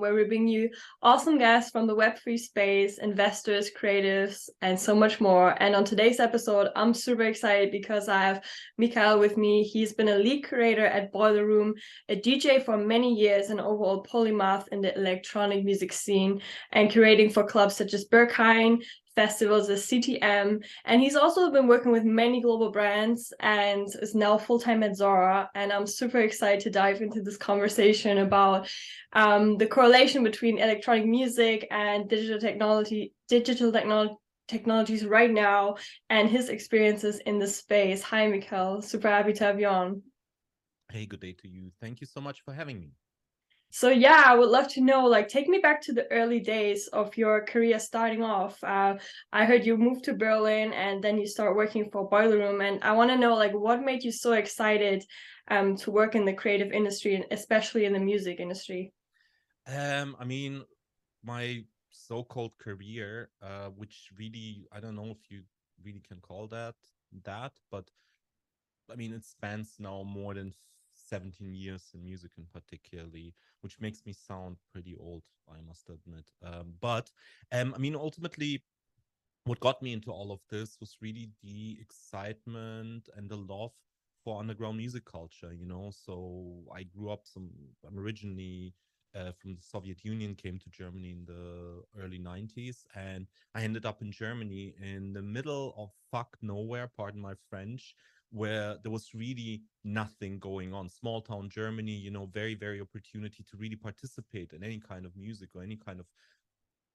where we bring you awesome guests from the Web3 space, investors, creatives, and so much more. And on today's episode, I'm super excited because I have Michail with me. He's been a lead curator at Boiler Room, a DJ for many years, and overall polymath in the electronic music scene, and curating for clubs such as Berghain, festivals as CTM, and he's also been working with many global brands and is now full-time at Zara. And I'm super excited to dive into this conversation about the correlation between electronic music and technologies right now, and his experiences in the space. Hi, Michail. Super happy to have you on. Hey, good day to you. Thank you so much for having me. So yeah, I would love to know, like, take me back to the early days of your career starting off. I heard you moved to Berlin and then you start working for Boiler Room, and I want to know, like, what made you so excited to work in the creative industry, and especially in the music industry? I mean, my so-called career, which really, I don't know if you really can call that, but I mean, it spans now more than 17 years in music in particularly, which makes me sound pretty old, I must admit. I mean, ultimately, what got me into all of this was really the excitement and the love for underground music culture, you know. So I grew up I'm originally from the Soviet Union, came to Germany in the early 90s, and I ended up in Germany in the middle of fuck nowhere, pardon my French, where there was really nothing going on. Small town Germany, you know, very, very opportunity to really participate in any kind of music or any kind of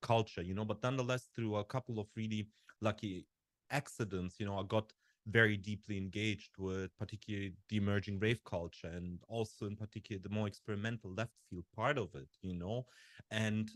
culture, you know. But nonetheless, through a couple of really lucky accidents, you know, I got very deeply engaged with particularly the emerging rave culture, and also in particular the more experimental left field part of it, you know. And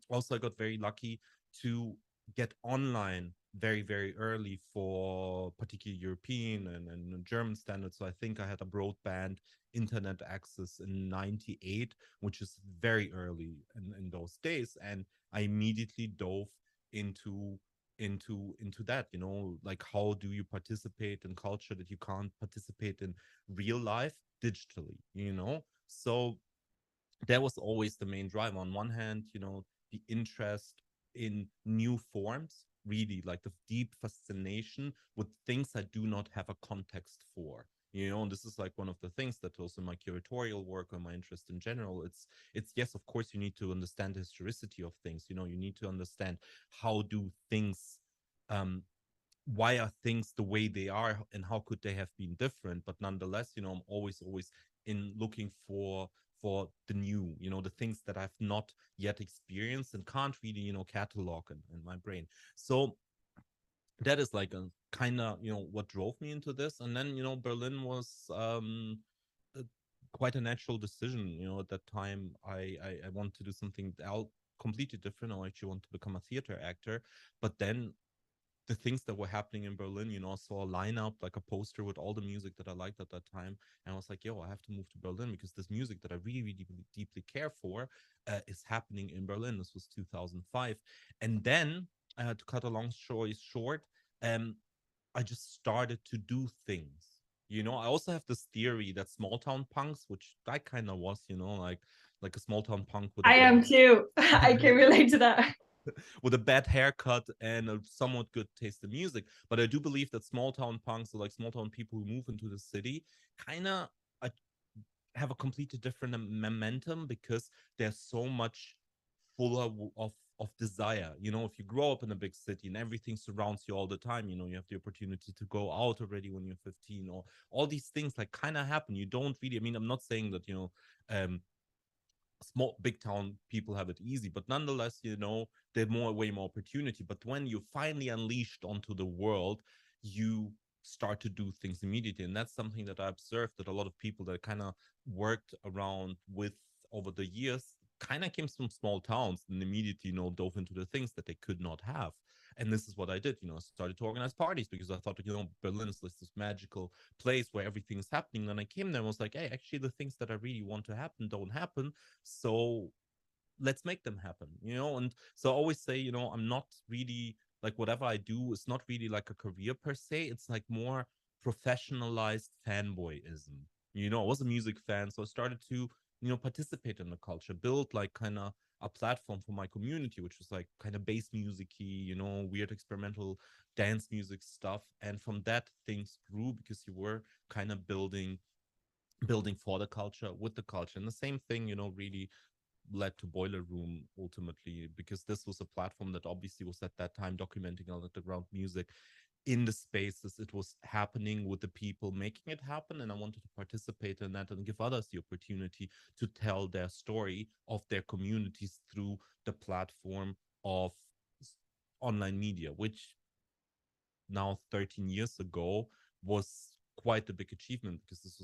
also I got very lucky to get online very, very early for particularly European and German standards. So I think I had a broadband internet access in 98, which is very early in those days. And I immediately dove into into that, you know, like how do you participate in culture that you can't participate in real life digitally, you know? So that was always the main drive. On one hand, you know, the interest in new forms, really like the deep fascination with things I do not have a context for. You know, and this is like one of the things that also my curatorial work or my interest in general. It's yes, of course, you need to understand the historicity of things. You know, you need to understand how do things um why are things the way they are and how could they have been different. But nonetheless, you know, I'm always in looking for the new, you know, the things that I've not yet experienced and can't really, you know, catalog in my brain. So that is like a kind of, you know, what drove me into this. And then, you know, Berlin was a, quite a natural decision. You know, at that time I wanted to do something else completely different. I actually want to become a theater actor. But then the things that were happening in Berlin, you know, I saw a lineup, like a poster with all the music that I liked at that time. And I was like, yo, I have to move to Berlin because this music that I really, really, really deeply care for is happening in Berlin. This was 2005. And then, to cut a long story short, um, I just started to do things. You know, I also have this theory that small town punks, which I kind of was, you know, like a small town punk with a I bad am too. I can relate to that. with a bad haircut and a somewhat good taste in music. But I do believe that small town punks, or like small town people who move into the city, kind of have a completely different momentum because they're so much fuller of desire. You know, if you grow up in a big city and everything surrounds you all the time, you know, you have the opportunity to go out already when you're 15, or all these things like kind of happen. You don't really, I mean, I'm not saying that, you know, small big town people have it easy, but nonetheless, you know, there's way more opportunity. But when you're finally unleashed onto the world, you start to do things immediately. And that's something that I observed, that a lot of people that kind of worked around with over the years kind of came from small towns and immediately, you know, dove into the things that they could not have. And this is what I did, you know, I started to organize parties because I thought, you know, Berlin is this magical place where everything is happening. Then I came there and was like, hey, actually the things that I really want to happen don't happen. So let's make them happen, you know. And so I always say, you know, I'm not really like, whatever I do is not really like a career per se. It's like more professionalized fanboyism. You know, I was a music fan, so I started to participate in the culture, build like kind of a platform for my community, which was like kind of bass musicy, weird experimental dance music stuff. And from that, things grew because you were kind of building for the culture, with the culture. And the same thing, really led to Boiler Room ultimately, because this was a platform that obviously was at that time documenting underground music in the spaces it was happening, with the people making it happen. And I wanted to participate in that and give others the opportunity to tell their story of their communities through the platform of online media, which now 13 years ago was quite a big achievement, because this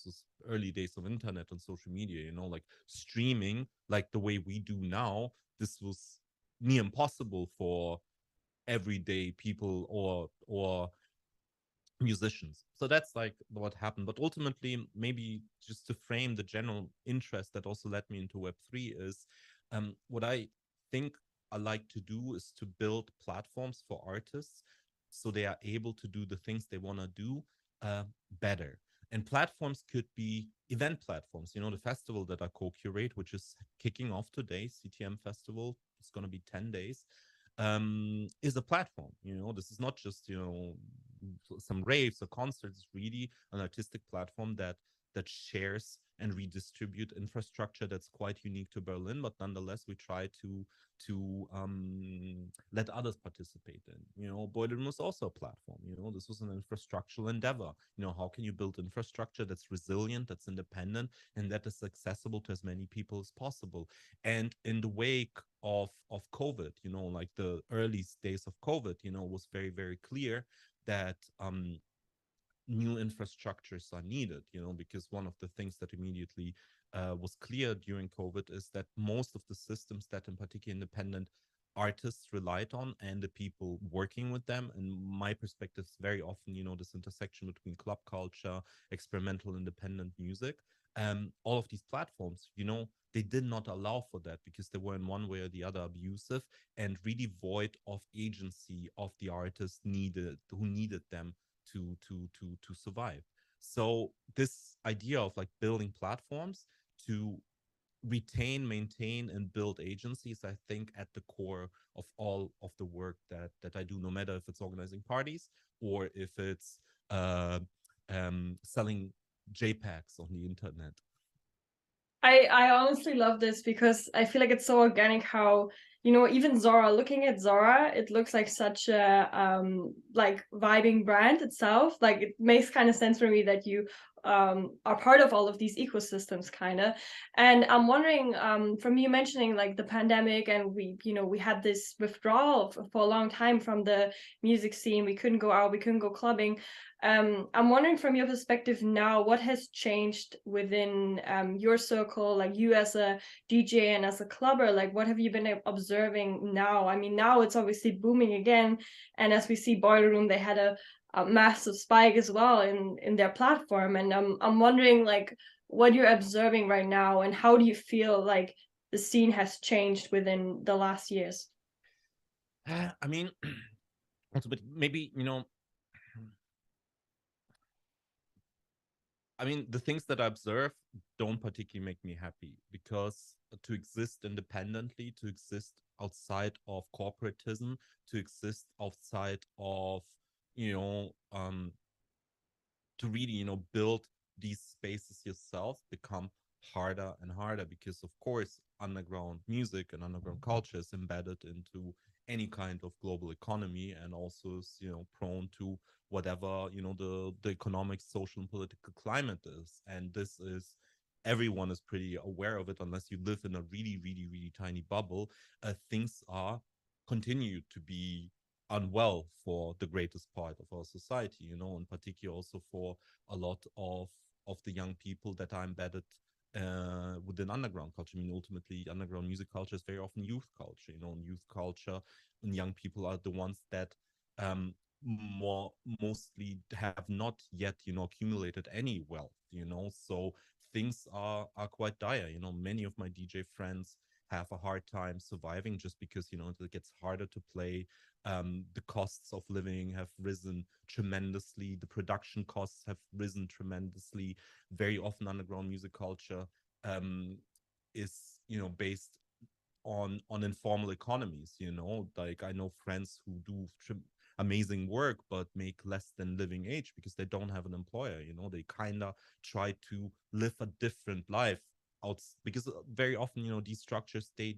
was early days of internet and social media, like streaming like the way we do now. This was near impossible for everyday people or musicians. So that's like what happened. But ultimately, maybe just to frame the general interest that also led me into Web3 is, what I think I like to do is to build platforms for artists so they are able to do the things they want to do uh, better. And platforms could be event platforms. The festival that I co-curate, which is kicking off today, CTM Festival, it's going to be 10 days, is a platform. This is not just some raves or concerts. It's really an artistic platform that shares and redistribute infrastructure that's quite unique to Berlin, but nonetheless we try to let others participate in. Boiler Room was also a platform. This was an infrastructural endeavor. How can you build infrastructure that's resilient, that's independent, and that is accessible to as many people as possible? And in the wake of COVID, like the early days of COVID, was very, very clear that new infrastructures are needed, because one of the things that immediately was clear during COVID is that most of the systems that in particular independent artists relied on, and the people working with them, in my perspective, is very often, this intersection between club culture, experimental independent music, all of these platforms, they did not allow for that, because they were in one way or the other abusive and really void of agency of the artists who needed them to survive. So this idea of like building platforms to retain, maintain, and build agencies, I think, at the core of all of the work that I do, no matter if it's organizing parties or if it's selling JPEGs on the internet. I honestly love this because I feel like it's so organic how, even Zora, looking at Zora, it looks like such a like vibing brand itself. Like it makes kind of sense for me that you are part of all of these ecosystems kind of. And I'm wondering, from you mentioning like the pandemic, and we had this withdrawal for a long time from the music scene. We couldn't go out, we couldn't go clubbing. I'm wondering from your perspective now, what has changed within your circle, like you as a DJ and as a clubber, like what have you been observing now? I mean, now it's obviously booming again. And as we see Boiler Room, they had a massive spike as well in their platform. And I'm wondering like what you're observing right now, and how do you feel like the scene has changed within the last years? I mean, also, but maybe, I mean, the things that I observe don't particularly make me happy, because to exist independently, to exist outside of corporatism, to exist outside of, you know, um, to really, build these spaces yourself become harder and harder, because of course underground music and underground culture is embedded into any kind of global economy, and also is, prone to whatever, the economic, social, and political climate is. And this is, everyone is pretty aware of it, unless you live in a really, really, really tiny bubble. Things are continue to be unwell for the greatest part of our society, in particular also for a lot of the young people that are embedded within underground culture. I mean, ultimately, underground music culture is very often youth culture, and youth culture and young people are the ones that more mostly have not yet, accumulated any wealth, so things are quite dire. Many of my DJ friends have a hard time surviving, just because it gets harder to play. The costs of living have risen tremendously. The production costs have risen tremendously. Very often, underground music culture um, is, based on informal economies. Like I know friends who do amazing work but make less than living age because they don't have an employer. They kind of try to live a different life out, because very often, these structures, they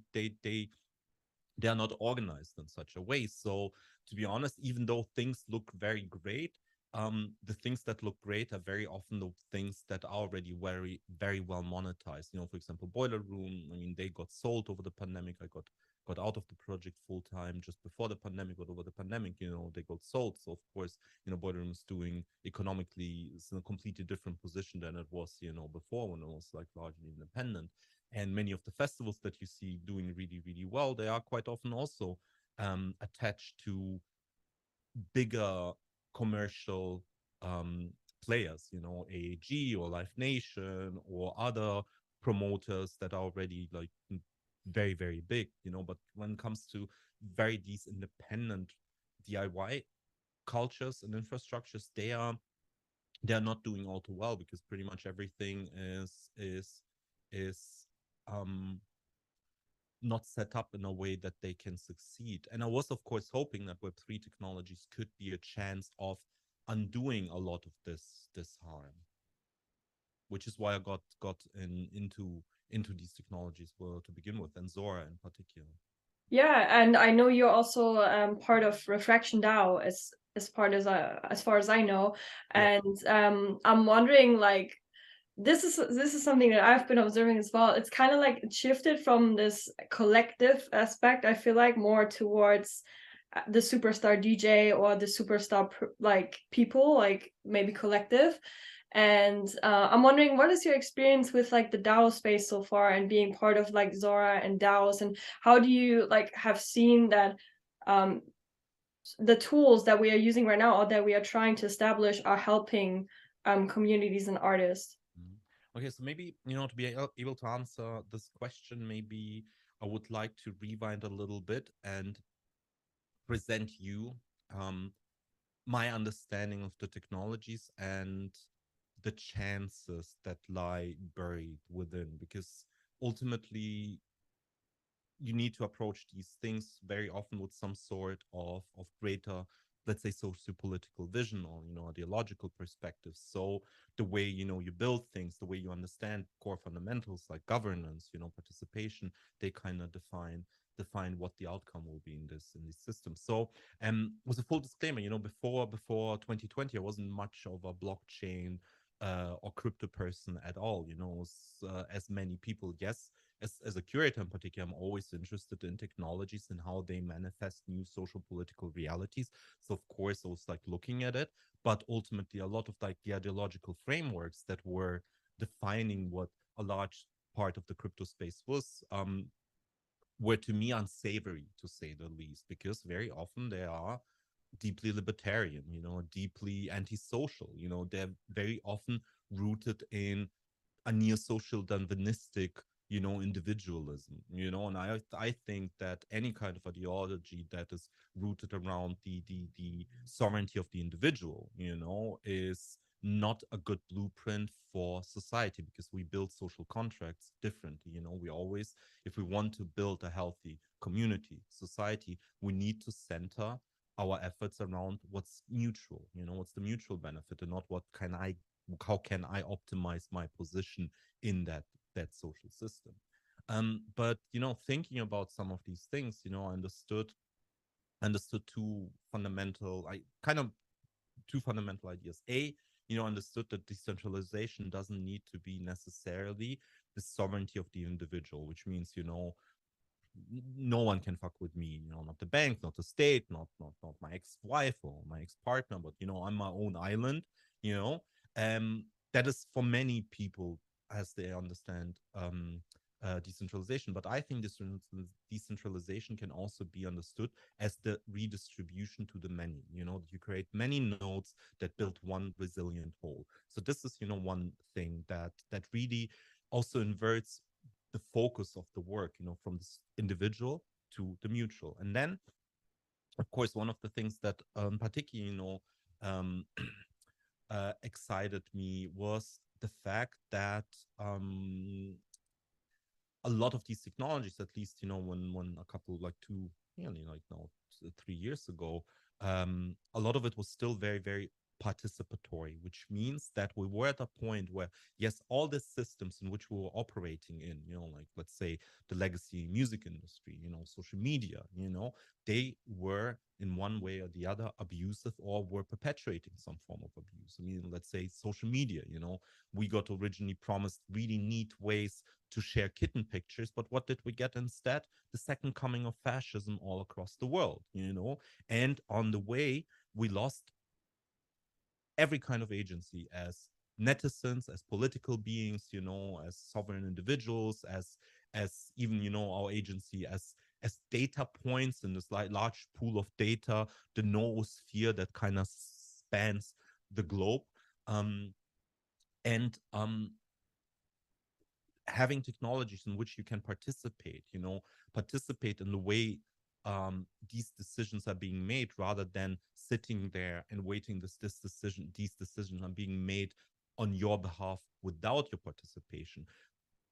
are not organized in such a way. So to be honest, even though things look very great, the things that look great are very often the things that are already very, very well monetized. For example, Boiler Room. I mean, they got sold over the pandemic. I got out of the project full time just before the pandemic. But over the pandemic, they got sold. So of course, Boiler Room is doing economically, it's in a completely different position than it was, before, when it was like largely independent. And many of the festivals that you see doing really, really well, they are quite often also attached to bigger commercial um, players, AAG or Live Nation or other promoters that are already like very, very big. But when it comes to very these independent DIY cultures and infrastructures, they are not doing all too well, because pretty much everything is um not set up in a way that they can succeed. And I was, of course, hoping that Web3 technologies could be a chance of undoing a lot of this harm, which is why I got into these technologies, well, to begin with, and Zora in particular. Yeah, and I know you're also part of Refraction DAO, as far as I know. Yep. And I'm wondering, like, this is something that I've been observing as well. It's kind of like it shifted from this collective aspect, I feel like, more towards the superstar DJ or the superstar like people, like maybe collective. And I'm wondering, what is your experience with like the DAO space so far, and being part of like Zora and DAOs, and how do you like have seen that um, the tools that we are using right now or that we are trying to establish are helping communities and artists? Mhm. Okay, so maybe, to be able to answer this question, maybe I would like to rewind a little bit and present you um, my understanding of the technologies and the chances that lie buried within, because ultimately you need to approach these things very often with some sort of greater, let's say, socio-political vision, or ideological perspective. So the way you build things, the way you understand core fundamentals like governance, participation, they kind of define what the outcome will be in these systems. So with a full disclaimer, before 2020, I wasn't much of a blockchain or crypto person at all. As many people, yes, as a curator in particular, I'm always interested in technologies and how they manifest new social political realities. So of course I was like looking at it, but ultimately a lot of like the ideological frameworks that were defining what a large part of the crypto space was, were to me unsavory, to say the least, because very often they are deeply libertarian, deeply antisocial. They're very often rooted in a neo-social Darwinistic, individualism, and I think that any kind of ideology that is rooted around the sovereignty of the individual, is not a good blueprint for society, because we build social contracts differently. We always, if we want to build a healthy community, society, we need to center our efforts around what's mutual, what's the mutual benefit, and not how can I optimize my position in that social system. But thinking about some of these things, I understood two fundamental ideas. Understood that decentralization doesn't need to be necessarily the sovereignty of the individual, which means, no one can fuck with me, not the bank, not the state, not my ex-wife or my ex-partner, but I'm my own island. you know that is for many people as they understand decentralization. But I think this decentralization can also be understood as the redistribution to the many. You create many nodes that build one resilient whole. So this is one thing that really also inverts the focus of the work, from this individual to the mutual. And then, of course, one of the things that particularly, um, excited me was the fact that a lot of these technologies, at least, when a couple, like two, like now 3 years ago, a lot of it was still very, very participatory, which means that we were at a point where, yes, all the systems in which we were operating in, like, let's say, the legacy music industry, social media, they were in one way or the other abusive or were perpetuating some form of abuse. I mean, let's say social media, we got originally promised really neat ways to share kitten pictures, but what did we get instead? The second coming of fascism all across the world, and on the way, we lost every kind of agency as netizens, as political beings, as sovereign individuals, as even, our agency as data points in this large pool of data, the noosphere that kind of spans the globe. And having technologies in which you can participate, participate in the way these decisions are being made, rather than sitting there and waiting these decisions are being made on your behalf without your participation,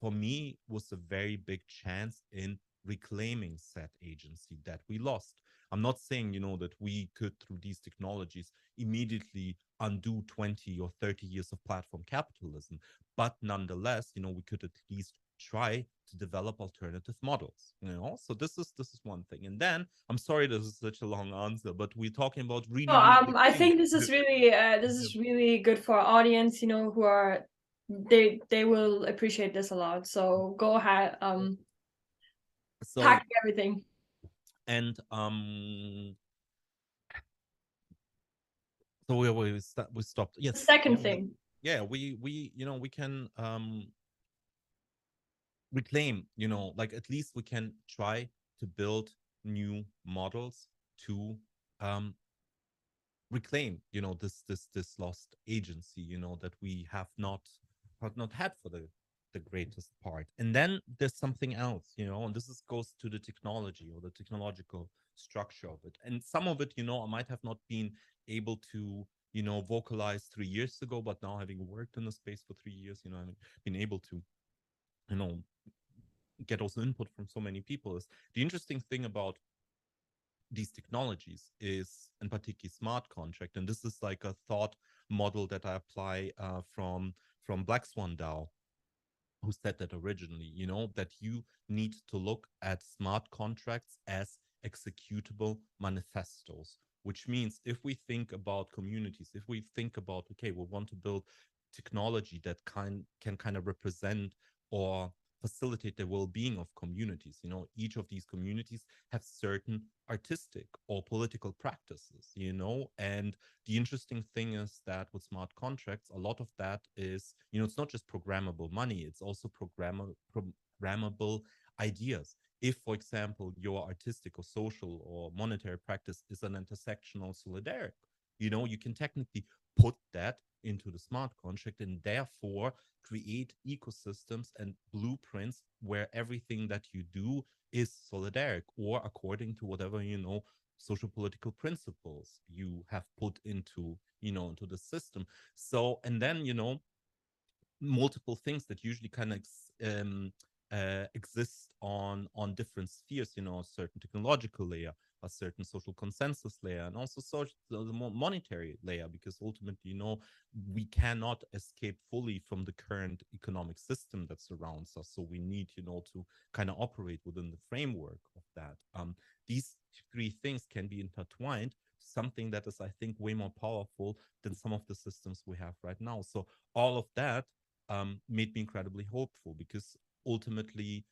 for me was a very big chance in reclaiming said agency that we lost. I'm not saying, that we could, through these technologies, immediately undo 20 or 30 years of platform capitalism, but nonetheless, we could at least try to develop alternative models. So this is one thing. And then, I'm sorry this is such a long answer, but we're talking about really, really big I things. think this is really good for our audience, who are they will appreciate this a lot. So go ahead, So, pack everything. and so we stopped. The Yes, second thing. yeah, we can reclaim, like, at least we can try to build new models to um reclaim, this lost agency, that we have not had for the greatest part. And then there's something else, and goes to the technology or the technological structure of it. And some of it, I might have not been able to, vocalize 3 years ago, but now, having worked in the space for 3 years, I've been able to, you know get also input from so many people. Is the interesting thing about these technologies is, in particular, smart contract. And this is like a thought model that I apply from Black Swan DAO, who said that originally, that you need to look at smart contracts as executable manifestos, which means, if we think about communities, if we think about, okay, we want to build technology that can kind of represent or facilitate the well-being of communities. Each of these communities have certain artistic or political practices, and the interesting thing is that with smart contracts, a lot of that is, it's not just programmable money, it's also programmable ideas. If, for example, your artistic or social or monetary practice is an intersectional solidarity, you can technically put that into the smart contract, and therefore create ecosystems and blueprints where everything that you do is solidaric, or according to whatever, social political principles you have put into the system. So, and then, multiple things that usually kind of exist on different spheres, a certain technological layer, a certain social consensus layer, and also the monetary layer, because ultimately, we cannot escape fully from the current economic system that surrounds us. So we need, to kind of operate within the framework of that. These three things can be intertwined, something that is, I think, way more powerful than some of the systems we have right now. So all of that made me incredibly hopeful, because ultimately,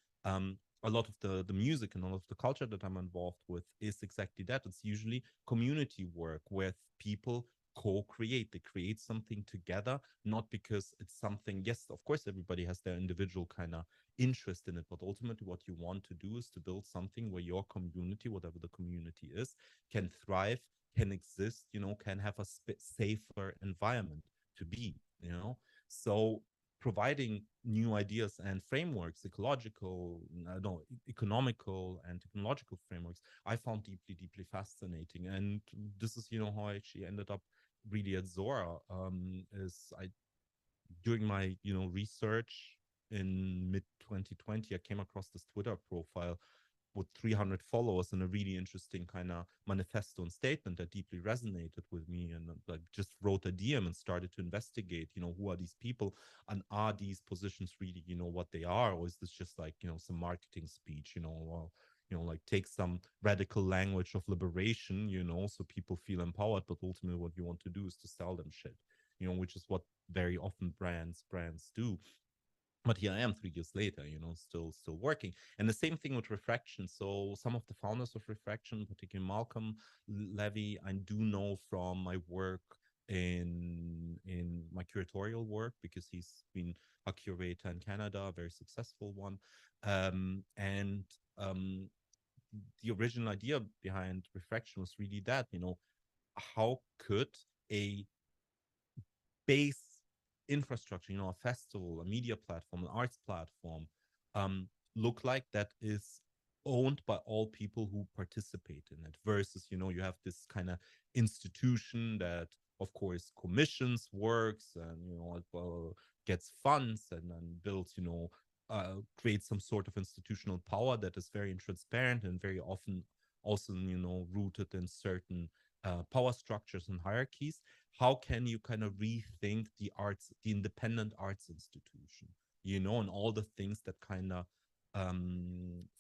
a lot of the music and all of the culture that I'm involved with is exactly that. It's usually community work where people co-create. They create something together, not because it's something, yes, of course, everybody has their individual kind of interest in it, but ultimately what you want to do is to build something where your community, whatever the community is, can thrive, can exist, can have a safer environment to be, so providing new ideas and frameworks, ecological, no, economical and technological frameworks, I found deeply, deeply fascinating. And this is, how I actually ended up really at Zora. Is I During my, research in mid 2020, I came across this Twitter profile with 300 followers and a really interesting kind of manifesto and statement that deeply resonated with me, and like just wrote a DM and started to investigate, who are these people, and are these positions really, what they are, or is this just like, some marketing speech, or like take some radical language of liberation, so people feel empowered, but ultimately what you want to do is to sell them shit, which is what very often brands do. But here I am 3 years later, still working. And the same thing with Refraction. So some of the founders of Refraction, particularly Malcolm Levy, I do know from my work in my curatorial work, because he's been a curator in Canada, a very successful one. And the original idea behind Refraction was really that, how could a base infrastructure, a festival, a media platform, an arts platform, look like that is owned by all people who participate in it, versus, you have this kind of institution that, of course, commissions works and, gets funds and then builds, creates some sort of institutional power that is very transparent and very often also, rooted in certain power structures and hierarchies. How can you kind of rethink the independent arts institution, and all the things that kind of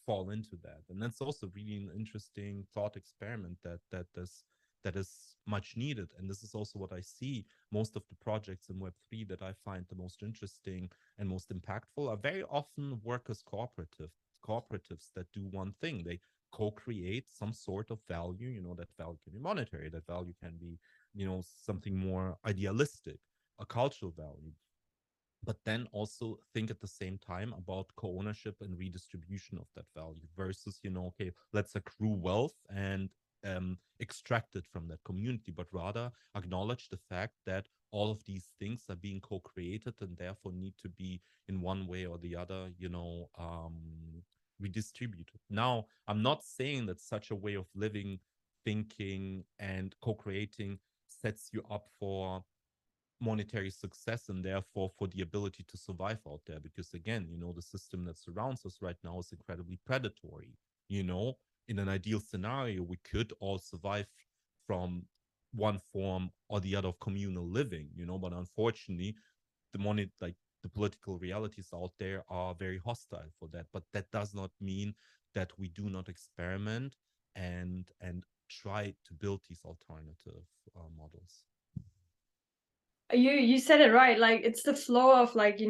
fall into that. And that's also really an interesting thought experiment that is much needed. And this is also what I see most of the projects in Web3 that I find the most interesting and most impactful are very often workers cooperatives that do one thing. They co-create some sort of value. That value can be monetary, that value can be, something more idealistic, a cultural value. But then also think at the same time about co-ownership and redistribution of that value versus, okay, let's accrue wealth and extract it from that community, but rather acknowledge the fact that all of these things are being co-created and therefore need to be in one way or the other, redistributed. Now, I'm not saying that such a way of living, thinking, and co-creating sets you up for monetary success and therefore for the ability to survive out there, because again, the system that surrounds us right now is incredibly predatory. you know in an ideal scenario, we could all survive from one form or the other of communal living, but unfortunately, the money, like the political realities out there, are very hostile for that. But that does not mean that we do not experiment and try to build these alternative models. You said it right. Like, it's the flow of, like,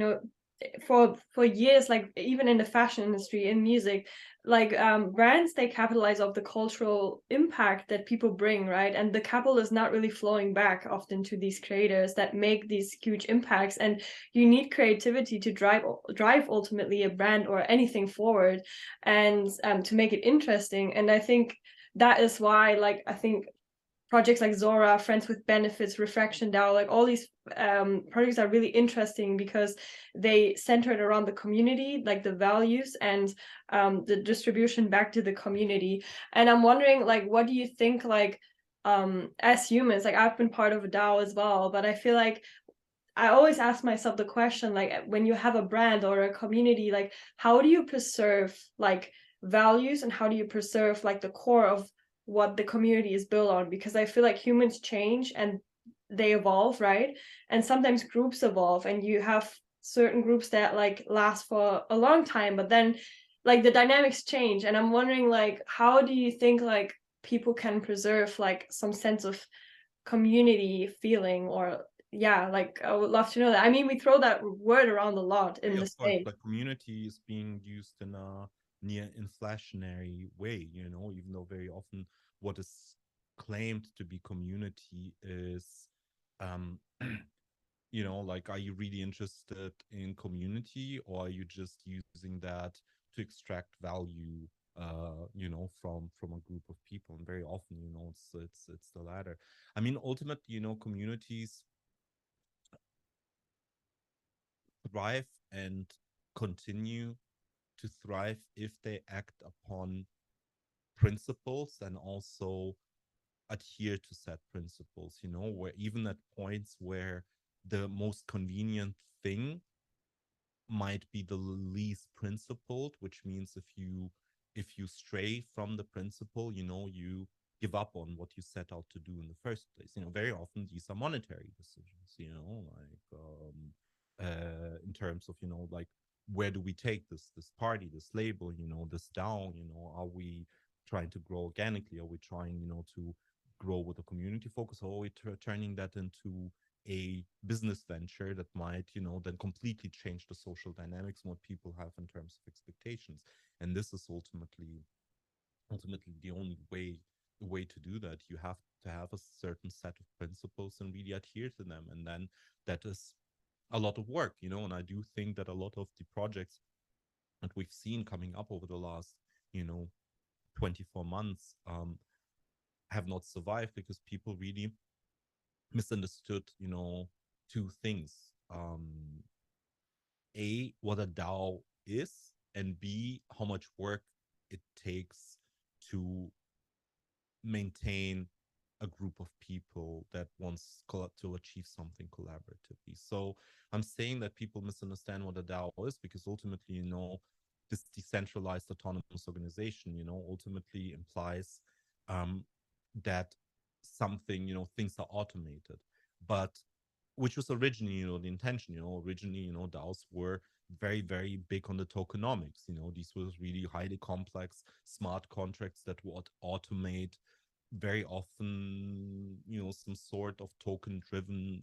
for years, like even in the fashion industry, in music, like brands, they capitalize off the cultural impact that people bring, right? And the capital is not really flowing back often to these creators that make these huge impacts. And you need creativity to drive ultimately a brand or anything forward, and to make it interesting. And I think that is why, like, I think projects like Zora, Friends with Benefits, Refraction DAO, like all these projects are really interesting because they centered around the community, like the values and the distribution back to the community. And I'm wondering, like, what do you think, like, as humans, like I've been part of a DAO as well, but I feel like I always ask myself the question, like, when you have a brand or a community, like, how do you preserve like values, and how do you preserve like the core of what the community is built on? Because I feel like humans change and they evolve, right? And sometimes groups evolve, and you have certain groups that like last for a long time, but then like the dynamics change. And I'm wondering, like, how do you think like people can preserve like some sense of community feeling? Or yeah, like I would love to know that. I mean, we throw that word around a lot in Yeah, the of course, States. but community is being used in a near inflationary way, even though very often what is claimed to be community is, um, like, are you really interested in community, or are you just using that to extract value, from a group of people? And very often, it's the latter. I mean, ultimately, communities thrive and continue to thrive if they act upon principles and also adhere to set principles, where even at points where the most convenient thing might be the least principled, which means if you stray from the principle, you give up on what you set out to do in the first place. Very often these are monetary decisions, like in terms of, like, where do we take this party, this label, this DAO, are we trying to grow organically? Are we trying, to grow with a community focus, or are we turning that into a business venture that might, then completely change the social dynamics and what people have in terms of expectations? And this is ultimately the way to do that. You have to have a certain set of principles and really adhere to them, and then that is a lot of work, and I do think that a lot of the projects that we've seen coming up over the last, 24 months have not survived because people really misunderstood, two things. A, what a DAO is, and B, how much work it takes to maintain a group of people that wants to achieve something collaboratively. So I'm saying that people misunderstand what a DAO is because ultimately, this decentralized autonomous organization, ultimately implies that something, things are automated. But which was originally, the intention, originally, DAOs were very, very big on the tokenomics. These was really highly complex smart contracts that would automate very often, some sort of token driven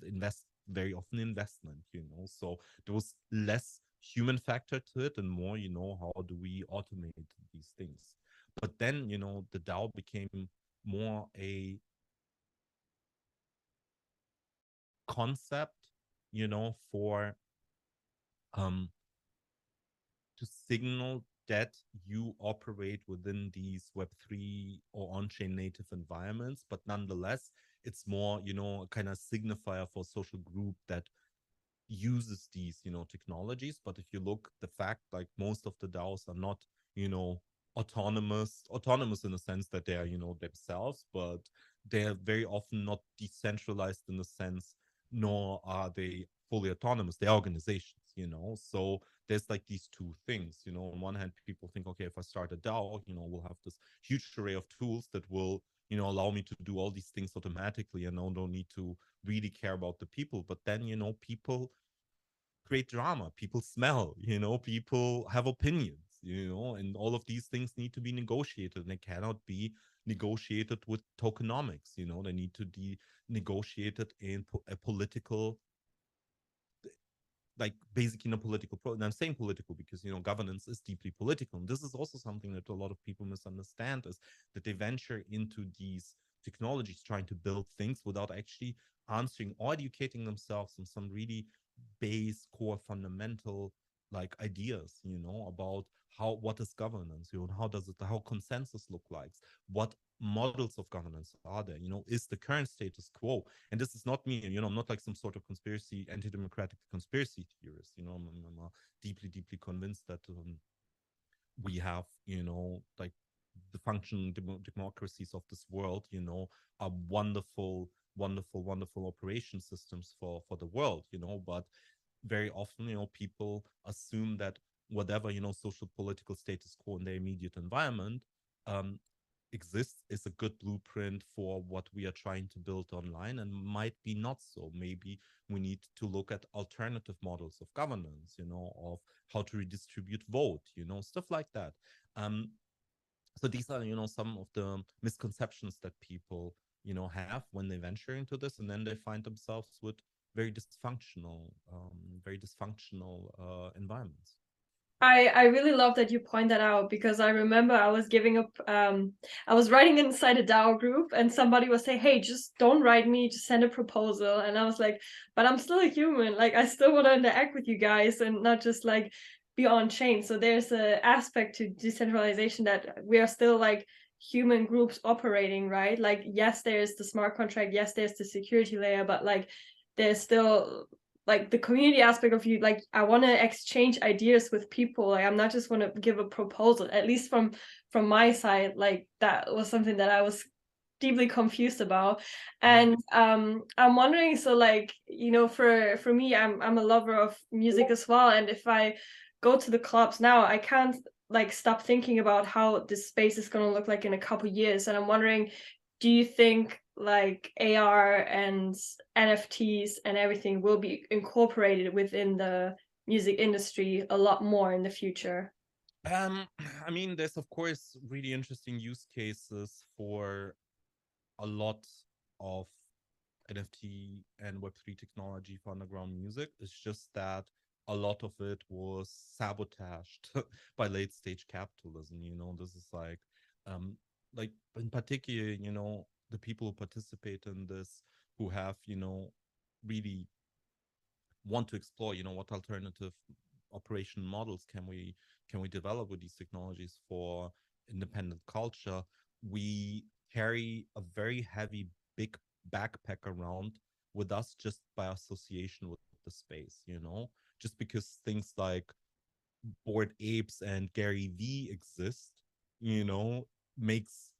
very often investment, so there was less human factor to it and more, how do we automate these things? But then, the DAO became more a concept, for um to signal that you operate within these Web3 or on-chain native environments, but nonetheless, it's more, a kind of signifier for a social group that uses these, technologies. But if you look, the fact, like, most of the DAOs are not, autonomous in the sense that they are, themselves, but they're very often not decentralized in the sense, nor are they fully autonomous. They're organizations, so there's like these two things, on one hand, people think, okay, if I start a DAO, we'll have this huge array of tools that will, allow me to do all these things automatically, and I don't need to really care about the people. But then, people create drama, people smell, people have opinions, and all of these things need to be negotiated, and they cannot be negotiated with tokenomics. They need to be negotiated in a political, like, basically in a political and I'm saying political because, governance is deeply political. And this is also something that a lot of people misunderstand, is that they venture into these technologies trying to build things without actually answering or educating themselves on some really base, core, fundamental, like, ideas, about what is governance, how consensus look like, what models of governance are there, is the current status quo. And this is not me, I'm not like some sort of anti-democratic conspiracy theorist. I'm deeply, deeply convinced that we have, like, the functioning democracies of this world, are wonderful, wonderful, wonderful operation systems for the world, but very often, people assume that whatever, social political status quo in their immediate environment um, exists is a good blueprint for what we are trying to build online, and might be not so. Maybe we need to look at alternative models of governance, of how to redistribute vote, stuff like that. So these are, some of the misconceptions that people, have when they venture into this, and then they find themselves with very dysfunctional, environments. I really love that you point that out, because I remember I was giving up I was writing inside a DAO group, and somebody was saying, hey, just don't write me, just send a proposal. And I was like, but I'm still a human, like, I still want to interact with you guys and not just like be on chain. So there's an aspect to decentralization that we are still like human groups operating, right? Like, yes, there's the smart contract, yes, there's the security layer, but like there's still like the community aspect of you. Like, I want to exchange ideas with people, like I'm not just want to give a proposal, at least from my side. Like, that was something that I was deeply confused about. Yeah. And I'm wondering, so like, you know, for me, I'm a lover of music as well. And if I go to the clubs now, I can't like stop thinking about how this space is gonna look like in a couple years. And I'm wondering, do you think like AR and NFTs and everything will be incorporated within the music industry a lot more in the future? Um, I mean, there's of course really interesting use cases for a lot of NFT and Web3 technology for underground music. It's just that a lot of it was sabotaged by late stage capitalism. You know, this is um, like in particular, you know, the people who participate in this, who have, you know, really want to explore, you know, what alternative operation models can we develop with these technologies for independent culture. We carry a very heavy big backpack around with us just by association with the space, you know, just because things like Bored Apes and Gary V exist, you know, makes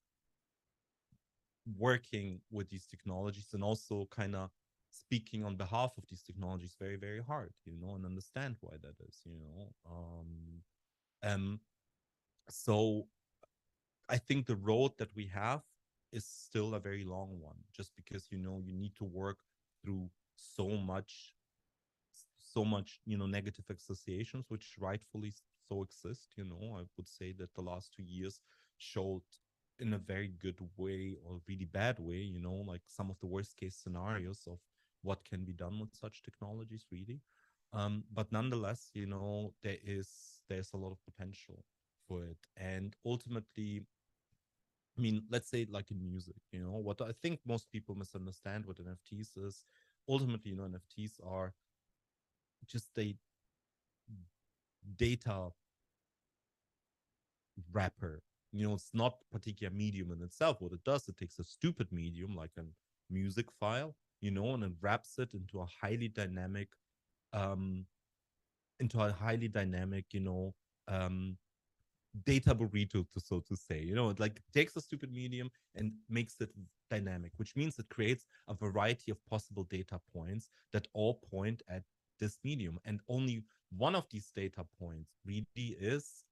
working with these technologies and also kind of speaking on behalf of these technologies very very hard, you know, and understand why that is, you know. Um so I think the road that we have is still a very long one, just because, you know, you need to work through so much, you know, negative associations, which rightfully so exist. You know, I would say that the last 2 years showed in a very good way or really bad way, you know, like some of the worst case scenarios of what can be done with such technologies, really. But nonetheless, you know, there's a lot of potential for it. And ultimately, I mean, let's say like in music, you know, what I think most people misunderstand with NFTs is ultimately, you know, NFTs are just a data wrapper. You know, it's not particular medium in itself. What it does, it takes a stupid medium like a music file, you know, and it wraps it um, into a highly dynamic, you know, um, data burrito, to so to say. You know, it like takes a stupid medium and makes it dynamic, which means it creates a variety of possible data points that all point at this medium, and only one of these data points really is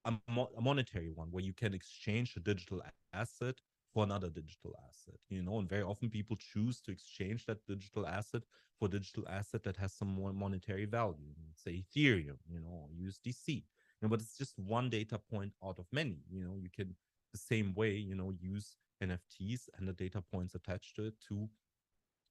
a monetary one where you can exchange a digital asset for another digital asset, you know, and very often people choose to exchange that digital asset for digital asset that has some more monetary value, say Ethereum, you know, or USDC, you know, but it's just one data point out of many. You know, you can the same way, you know, use NFTs and the data points attached to it to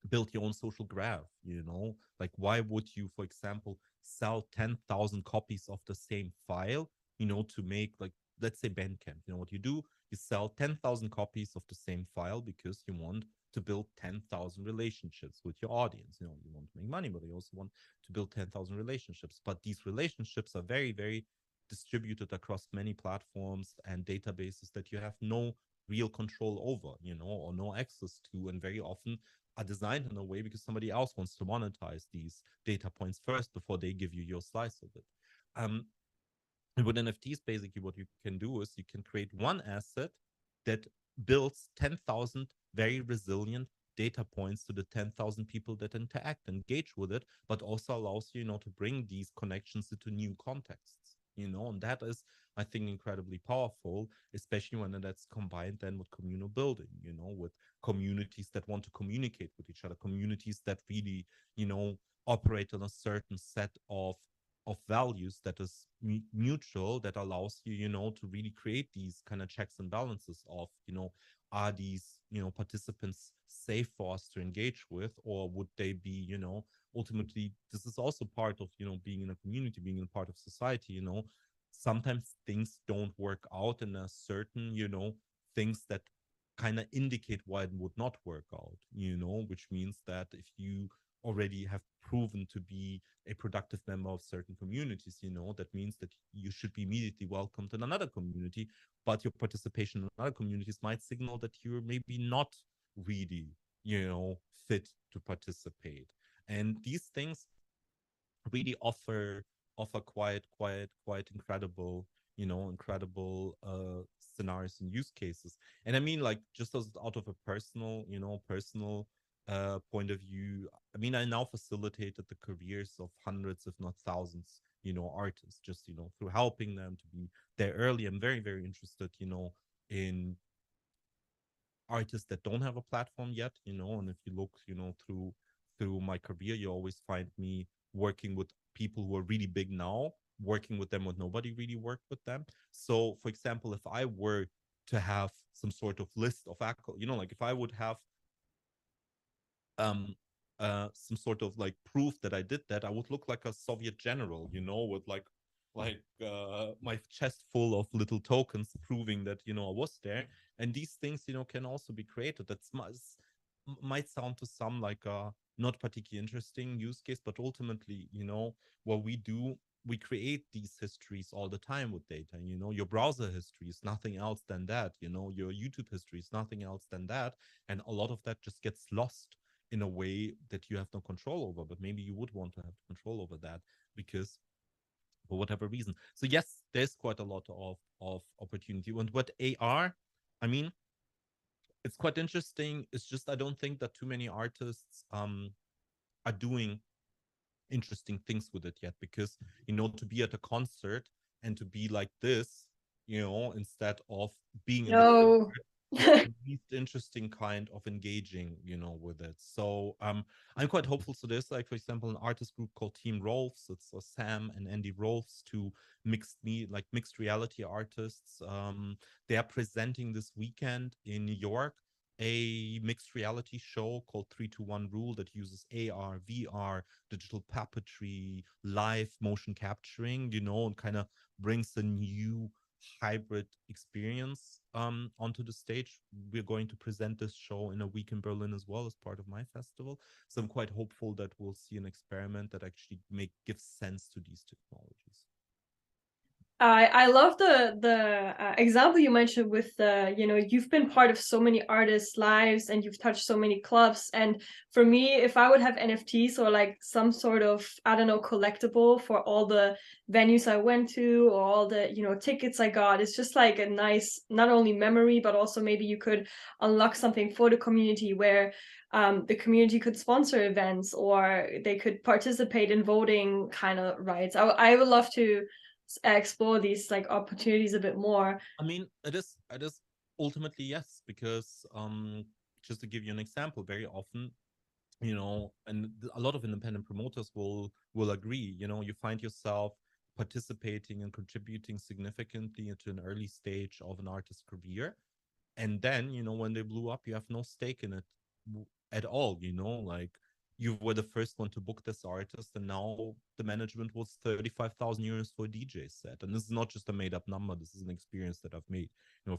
build your own social graph, you know. Like, why would you, for example, sell 10,000 copies of the same file, you know, to make, like, let's say Bandcamp? You know what you do? You sell 10,000 copies of the same file because you want to build 10,000 relationships with your audience. You know, you want to make money, but you also want to build 10,000 relationships. But these relationships are very, very distributed across many platforms and databases that you have no real control over, you know, or no access to. And very often are designed in a way because somebody else wants to monetize these data points first before they give you your slice of it. Um, and with NFTs, basically, what you can do is you can create one asset that builds 10,000 very resilient data points to the 10,000 people that interact, engage with it, but also allows you, you know, to bring these connections into new contexts, you know, and that is, I think, incredibly powerful, especially when that's combined then with communal building, you know, with communities that want to communicate with each other, communities that really, you know, operate on a certain set of values that is mutual, that allows you, you know, to really create these kind of checks and balances of, you know, are these, you know, participants safe for us to engage with, or would they be, you know, ultimately this is also part of, you know, being in a community, being in part of society, you know, sometimes things don't work out in a certain, you know, things that kind of indicate why it would not work out, you know, which means that if you already have proven to be a productive member of certain communities, you know, that means that you should be immediately welcomed in another community, but your participation in other communities might signal that you're maybe not really, you know, fit to participate. And these things really offer quite incredible incredible scenarios and use cases. And I mean, like, just as out of a personal, personal point of view, I mean, I now facilitated the careers of hundreds, if not thousands, artists, just, through helping them to be there early. I'm very, very interested, in artists that don't have a platform yet, and if you look, through my career, you always find me working with people who are really big now, working with them when nobody really worked with them. So, for example, if I were to have some sort of list of like if I would have um some sort of like proof that I did that, I would look like a Soviet general, with my chest full of little tokens proving that I was there. And these things can also be created. That's might sound to some like a not particularly interesting use case, but ultimately, what we do, we create these histories all the time with data. Your browser history is nothing else than that. Your YouTube history is nothing else than that. And a lot of that just gets lost in a way that you have no control over, but maybe you would want to have control over that because for whatever reason. So yes, there's quite a lot of opportunity. And what AR, I mean, it's quite interesting. It's just I don't think that too many artists are doing interesting things with it yet, because to be at a concert and to be like this, instead of being in the No. concert, is the least interesting kind of engaging with it. So I'm quite hopeful. So there's, like, for example, an artist group called Team Rolfs. It's Sam and Andy Rolfs, two mixed reality artists. They are presenting this weekend in New York a mixed reality show called 321 Rule that uses AR, VR, digital puppetry, live motion capturing, and kind of brings a new hybrid experience onto the stage. We're going to present this show in a week in Berlin as well as part of my festival. So I'm quite hopeful that we'll see an experiment that actually gives sense to these technologies. I love the example you mentioned with you've been part of so many artists' lives and you've touched so many clubs. And for me, if I would have NFTs or like some sort of, I don't know, collectible for all the venues I went to or all the tickets I got, it's just like a nice not only memory but also maybe you could unlock something for the community where the community could sponsor events or they could participate in voting kind of rights. I would love to explore these like opportunities a bit more. I mean, it is ultimately yes, because just to give you an example, very often, and a lot of independent promoters will agree, you find yourself participating and contributing significantly into an early stage of an artist's career, and then when they blew up, you have no stake in it at all. Like, you were the first one to book this artist, and now the management was 35,000 euros for a DJ set. And this is not just a made up number. This is an experience that I've made,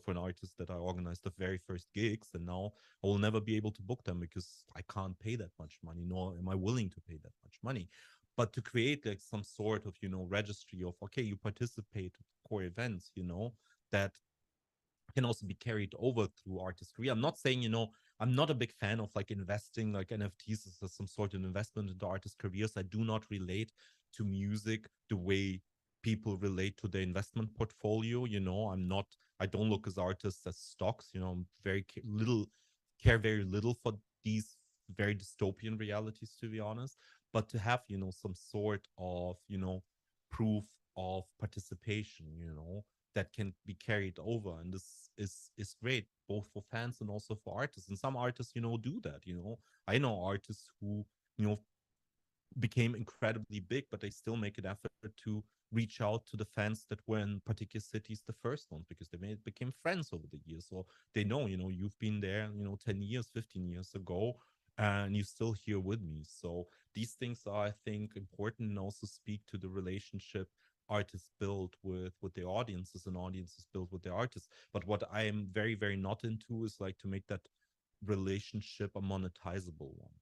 for an artist that I organized the very first gigs. And now I will never be able to book them because I can't pay that much money, nor am I willing to pay that much money. But to create like some sort of, registry of, okay, you participate at core events, that can also be carried over through artistry. I'm not saying, I'm not a big fan of like investing like NFTs as some sort of investment into artist careers. I do not relate to music the way people relate to their investment portfolio. I don't look as artists as stocks. I'm care very little for these very dystopian realities, to be honest. But to have, some sort of, proof of participation, that can be carried over, and this is great both for fans and also for artists. And some artists do that. I know artists who you know became incredibly big, but they still make an effort to reach out to the fans that were in particular cities the first ones, because became friends over the years. So they know, you've been there 10 years, 15 years ago, and you're still here with me. So these things are, I think, important, and also speak to the relationship artists build with their audiences and audiences build with their artists. But what I am very, very not into is like to make that relationship a monetizable one,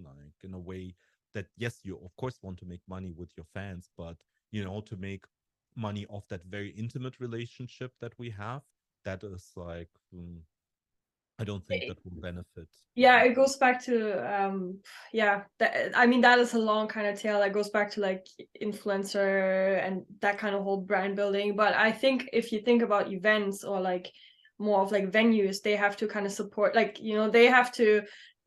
like in a way that, yes, you of course want to make money with your fans, but to make money off that very intimate relationship that we have, that is like I don't think that will benefit. Yeah, it goes back to yeah, I mean that is a long kind of tale that goes back to like influencer and that kind of whole brand building. But I think if you think about events or like more of like venues, they have to kind of support, like, you know, they have to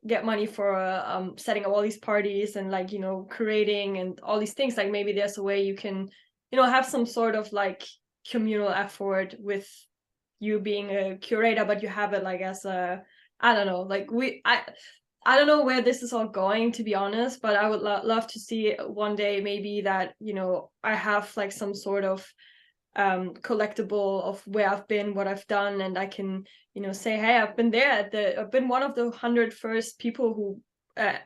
get money for setting up all these parties and like, you know, creating and all these things. Like maybe there's a way you can, you know, have some sort of like communal effort with you being a curator, but you have it like as a, I don't know, like I don't know where this is all going, to be honest, but I would love to see one day maybe that, you know, I have like some sort of collectible of where I've been, what I've done, and I can, you know, say, hey, I've been there I've been one of the 100 first people who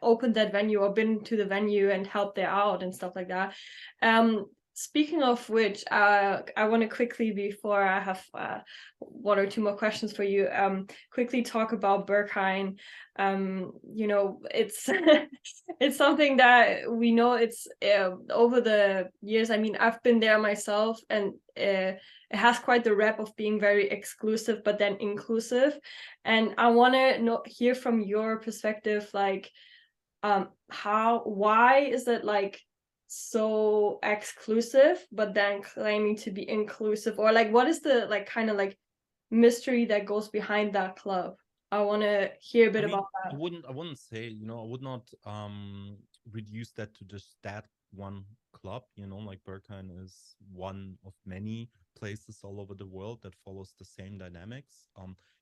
opened that venue or been to the venue and helped there out and stuff like that. Speaking of which, I want to quickly, before I have one or two more questions for you, quickly talk about Berghain. You know, it's it's something that we know. It's over the years. I mean, I've been there myself, and it has quite the rep of being very exclusive, but then inclusive. And I want to hear from your perspective, like, why is it like so exclusive but then claiming to be inclusive, or like what is the like kind of like mystery that goes behind that club? I want to hear a I bit mean, about that. I wouldn't say, I would not reduce that to just that one club, like Berghain is one of many places all over the world that follows the same dynamics.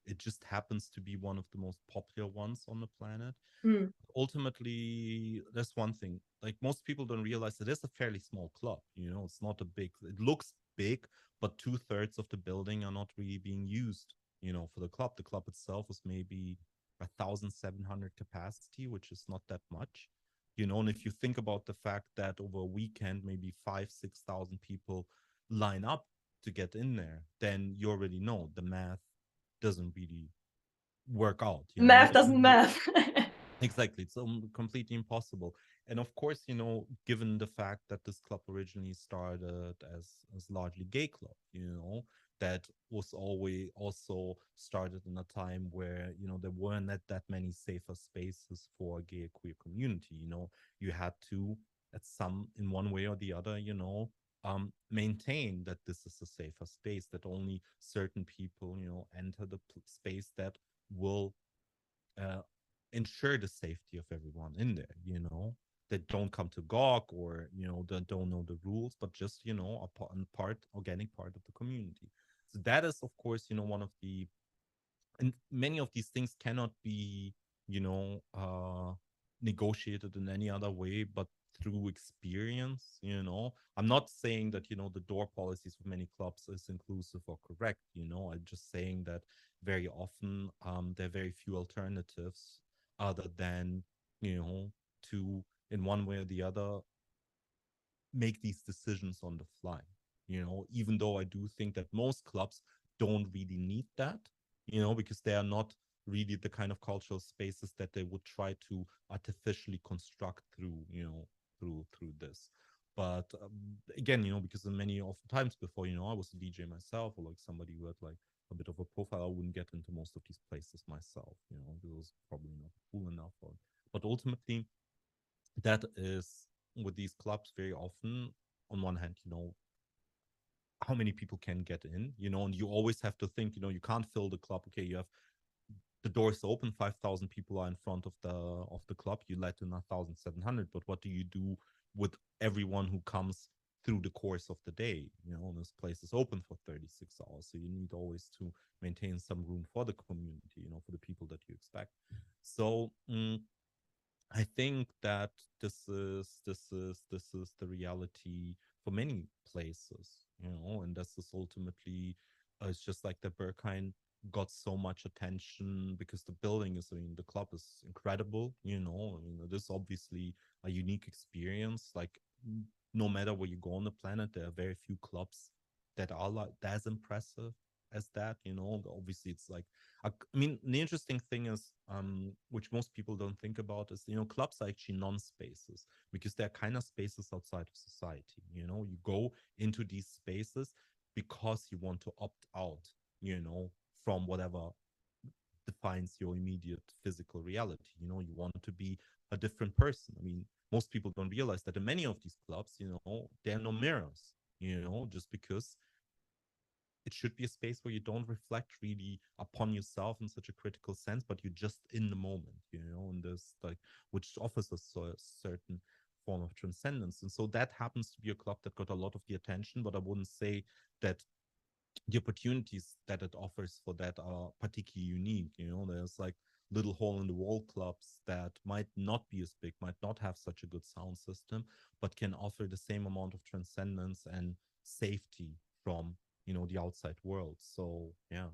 It just happens to be one of the most popular ones on the planet. Hmm. Ultimately, that's one thing. Like most people don't realize it is a fairly small club. It's not a big. It looks big, but 2/3 of the building are not really being used. For the club. The club itself is maybe 1,700 capacity, which is not that much. And if you think about the fact that over a weekend, maybe 5,000, 6,000 people line up to get in there, then you already know the math doesn't really work out. Math doesn't math. Exactly. It's completely impossible. And of course, given the fact that this club originally started as largely gay club, that was always also started in a time where, there weren't that many safer spaces for gay queer community. You had to at some in one way or the other, maintain that this is a safer space, that only certain people, enter the space that will uh, ensure the safety of everyone in there, that don't come to gawk or, that don't know the rules, but just, organic part of the community. So that is, of course, one of the, and many of these things cannot be, you know, uh, negotiated in any other way but through experience. I'm not saying that, the door policies of many clubs is inclusive or correct. I'm just saying that very often there are very few alternatives other than, to in one way or the other make these decisions on the fly. Even though I do think that most clubs don't really need that, because they are not really the kind of cultural spaces that they would try to artificially construct through, through this. But again, because in many of times before, I was a DJ myself, or like somebody who had like a bit of a profile, I wouldn't get into most of these places myself, because it was probably not cool enough. But ultimately, that is with these clubs very often, on one hand, how many people can get in, and you always have to think, you can't fill the club. Okay, you have the doors open, 5,000 people are in front of the club, you let in 1,700, but what do you do with everyone who comes through the course of the day? This place is open for 36 hours, so you need always to maintain some room for the community, for the people that you expect. So I think that this is the reality for many places, and this is ultimately, it's just like the Berghain got so much attention because the building is, the club is incredible, it is obviously a unique experience. Like, no matter where you go on the planet, there are very few clubs that are like as impressive as that. Obviously, it's like, I mean, the interesting thing is, which most people don't think about, is, clubs are actually non-spaces, because they're kind of spaces outside of society. You go into these spaces because you want to opt out, from whatever defines your immediate physical reality. You know, you want to be a different person. I mean, most people don't realize that in many of these clubs, you know, there are no mirrors, you know, just because it should be a space where you don't reflect really upon yourself in such a critical sense, but you're just in the moment, you know, and there's like, which offers us a certain form of transcendence. And so that happens to be a club that got a lot of the attention, but I wouldn't say that the opportunities that it offers for that are particularly unique. You know, there's like little hole in the wall clubs that might not be as big, might not have such a good sound system, but can offer the same amount of transcendence and safety from, you know, the outside world. So yeah.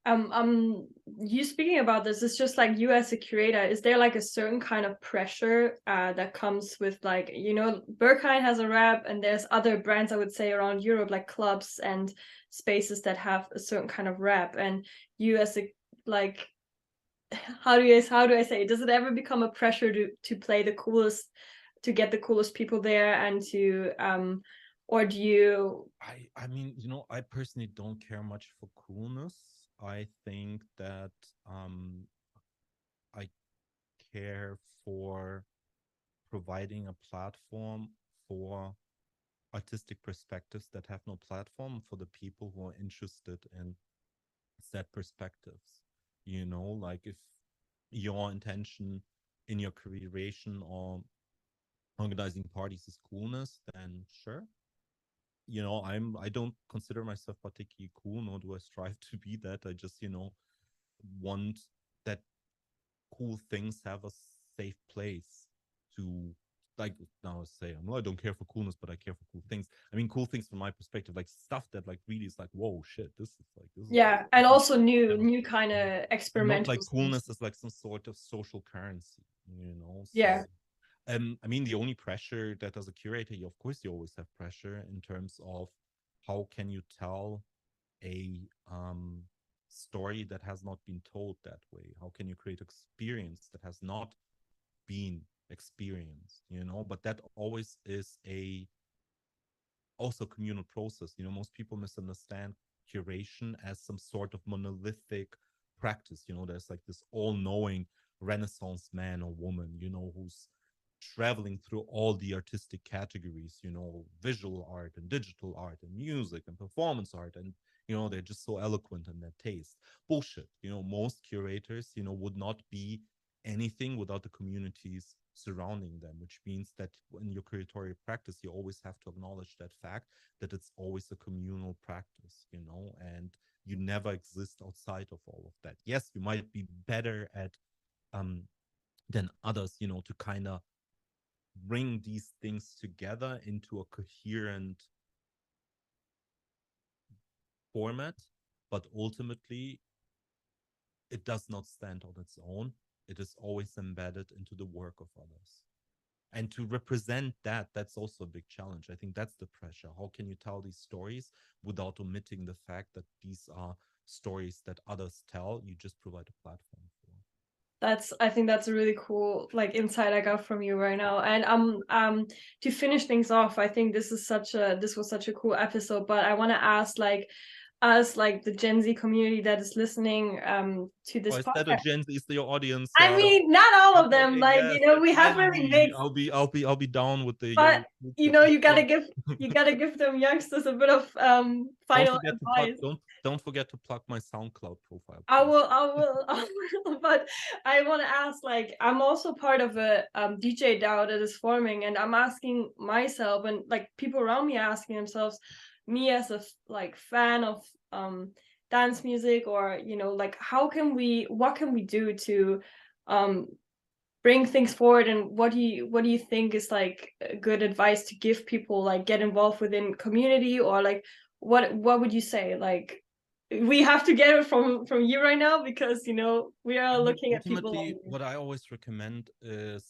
You speaking about this, it's just like you as a curator, is there like a certain kind of pressure that comes with, like, you know, Berghain has a rep, and there's other brands I would say around Europe, like clubs and spaces that have a certain kind of rep, and you as a, like, how do I say it? Does it ever become a pressure to play the coolest, to get the coolest people there, and to or do you? I mean, you know, I personally don't care much for coolness. I think that I care for providing a platform for artistic perspectives that have no platform, for the people who are interested in set perspectives. You know, like if your intention in your creation or organizing parties is coolness, then sure. You know, I don't consider myself particularly cool, nor do I strive to be that. I just, you know, want that cool things have a safe place to, like, now I say, I don't care for coolness, but I care for cool things. I mean, cool things from my perspective, like stuff that like really is like, whoa, shit, this is Yeah, and also never new seen kind before. of And not experimental like things. coolness as like some sort of social currency, you know. Yeah, So I mean, the only pressure that as a curator, you, of course, you always have pressure in terms of how can you tell a story that has not been told that way? How can you create experience that has not been experienced? You know, but that always is a also communal process. You know, most people misunderstand curation as some sort of monolithic practice. You know, there's like this all-knowing Renaissance man or woman, you know, who's traveling through all the artistic categories, you know, visual art and digital art and music and performance art. And, you know, they're just so eloquent in their taste. Bullshit. You know, most curators, you know, would not be anything without the communities surrounding them, which means that in your curatorial practice, you always have to acknowledge that fact that it's always a communal practice, you know, and you never exist outside of all of that. Yes, you might be better at um than others, you know, to kind of bring these things together into a coherent format, but ultimately it does not stand on its own. It is always embedded into the work of others. And to represent that, that's also a big challenge. I think that's the pressure. How can you tell these stories without omitting the fact that these are stories that others tell? You just provide a platform for. I think that's a really cool like insight I got from you right now. And to finish things off, I think this was such a cool episode, but I want to ask, like, us, like the Gen Z community that is listening to Oh, this is that a podcast. Gen Z? Is your audience? I mean, not all of them, Okay, like, yes, you know, that's we have Gen really Z. mixed, I'll be down with the but young you kids. know, Well, you gotta give them youngsters a bit of don't final forget to plug. advice. Don't forget to plug my SoundCloud profile, I please. will, I will, but I want to ask, like, I'm also part of a DJ DAO that is forming, and I'm asking myself, and like people around me are asking themselves, me as a like fan of dance music, or, you know, like, what can we do to um bring things forward, and what do you think is like good advice to give people, like, get involved within community, or like what would you say, like, we have to get it from you right now, because, you know, we are I mean, looking at people like ultimately, you. what I always recommend is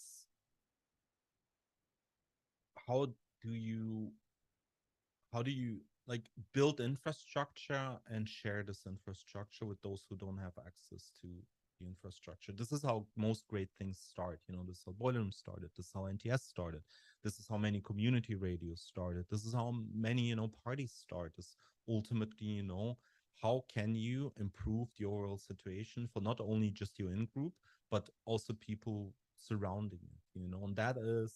how do you how do you like build infrastructure and share this infrastructure with those who don't have access to the infrastructure. This is how most great things start. You know, this is how Boiler Room started. This is how NTS started. This is how many community radios started. This is how many, you know, parties start. This ultimately, you know, how can you improve the overall situation for not only just your in group, but also people surrounding it, you know? And that is,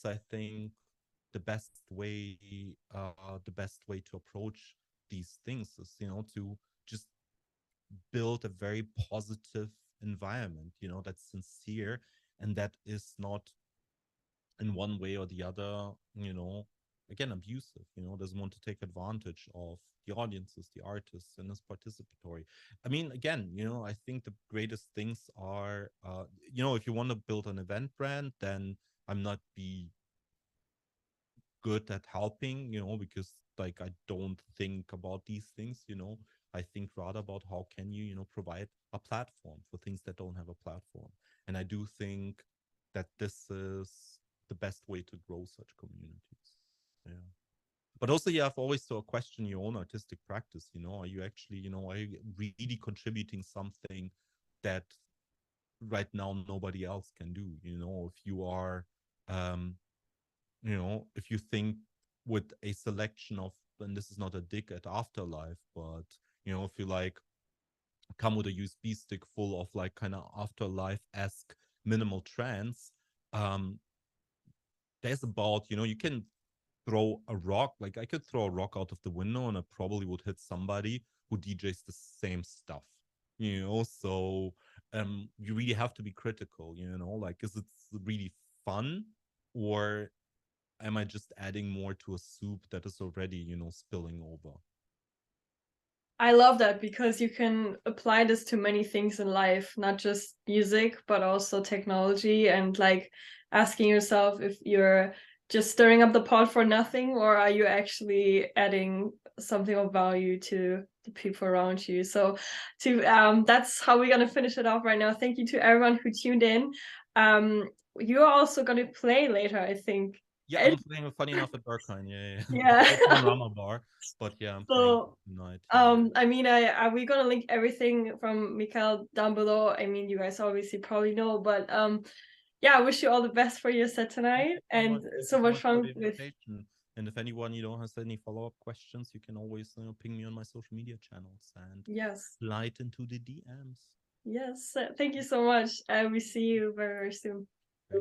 I think, the best way to approach these things is, you know, to just build a very positive environment, you know, that's sincere and that is not in one way or the other, you know, again, abusive, you know, doesn't want to take advantage of the audiences, the artists, and is participatory. I mean, again, you know, I think the greatest things are, you know, if you want to build an event brand, then I'm not be good at helping, you know, because like I don't think about these things, you know. I think rather about how can you, you know, provide a platform for things that don't have a platform. And I do think that this is the best way to grow such communities. Yeah. But also you have always to question your own artistic practice, you know. Are you actually, you know, are you really contributing something that right now nobody else can do, you know? If you are um you know, if you think with a selection of, and this is not a dig at Afterlife, but you know, if you like come with a USB stick full of like kind of Afterlife-esque minimal trance, um, there's about, you know, you can throw a rock, like I could throw a rock out of the window and it probably would hit somebody who DJs the same stuff, you know? So you really have to be critical, you know, like is it really fun, or am I just adding more to a soup that is already, you know, spilling over? I love that because you can apply this to many things in life, not just music, but also technology, and like asking yourself if you're just stirring up the pot for nothing, or are you actually adding something of value to the people around you. So that's how we're gonna finish it off right now. Thank you to everyone who tuned in. You're also gonna play later, I think. Yeah, I'm playing funny enough at Berghain. Yeah. Yeah. Open Rama bar, but yeah, I'm playing So tonight. Yeah. I mean, we're gonna link everything from Michail down below. I mean, you guys obviously probably know, but yeah, I wish you all the best for your set Thank tonight, you so and much. Thank you so so much much for fun the with. invitation. And if anyone, you know, has any follow-up questions, you can always, you know, ping me on my social media channels and Yes, slide into the DMs. yes. Thank you so much. We see you very, very soon. Guys.